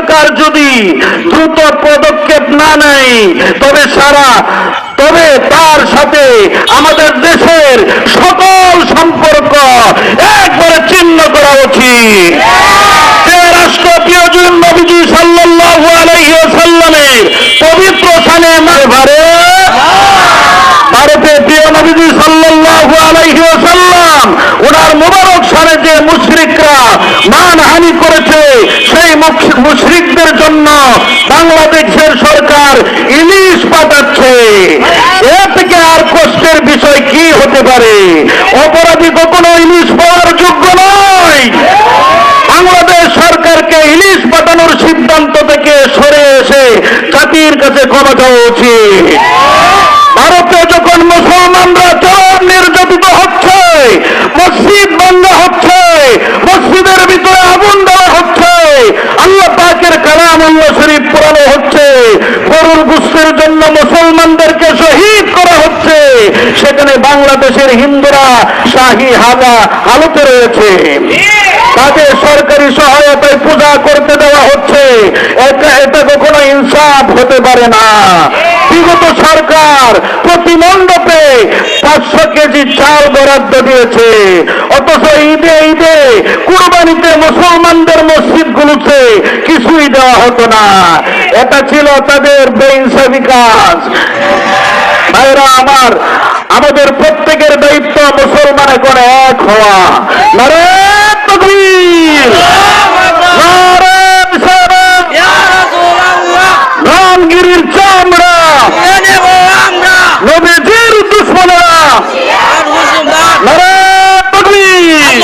সরকার যদি দ্রুত পদক্ষেপ না নেয় তবে তার সাথে আমাদের দেশের সকল সম্পর্ক একবারে ছিন্ন করা উচিত। রাষ্ট্রপ্রিয় নবীজি সাল্লাল্লাহু আলাইহি ওয়াসাল্লামের পবিত্র শানে ভারতে প্রিয় নবীজি সাল্লাল্লাহু আলাইহি ওয়াসাল্লাম ওনার মুবারক শানে যে মুশরিকরা মানহানি করেছে, সেই মুশরিকদের জন্য বাংলাদেশের সরকার ইলিশ পাঠাচ্ছে। এর থেকে আর কষ্টের বিষয় কি হতে পারে? অপরাধী কখনো ইলিশ পাওয়ার যোগ্য নয়। বাংলাদেশ সরকারকে ইলিশ পাঠানোর সিদ্ধান্ত থেকে সরে এসে জাতির কাছে ক্ষমা চাওয়া উচিত। ভারতে যখন মুসলমানরা চরম নির্যাতিত হচ্ছে, মসজিদ ভাঙা হচ্ছে, মসজিদের ভিতরে আগুন দেওয়া হচ্ছে, আল্লাহ পাকের কালামুল্লাহ শরীফ পোড়ানো হচ্ছে, গরুর গোশতের জন্য মুসলমানদেরকে শহীদ করা হচ্ছে, সেখানে বাংলাদেশের হিন্দুরা শাহী হালতে রয়েছে। তাদের সরকারি সহায়তায় পূজা করতে দেওয়া হচ্ছে। এটা কখনো ইনসাফ হতে পারে না। বিগত সরকার প্রতি মণ্ডপে 500 কেজি চাল বরাদ্দ দিয়েছে, অথচ ঈদে কুরবানিতে মুসলমানদের মসজিদগুলোতে কিছুই দেওয়া হতো না। এটা ছিল তাদের বেইনসাফি কাজ। ভাইরা আমার, আমাদের প্রত্যেকের দায়িত্ব মুসলমান এখন এক হওয়া। নারে তাকবীর, নারে রিসালাত, রামগিরির চামড়া, নবীজির দুশমনেরা, নারে তাকবীর।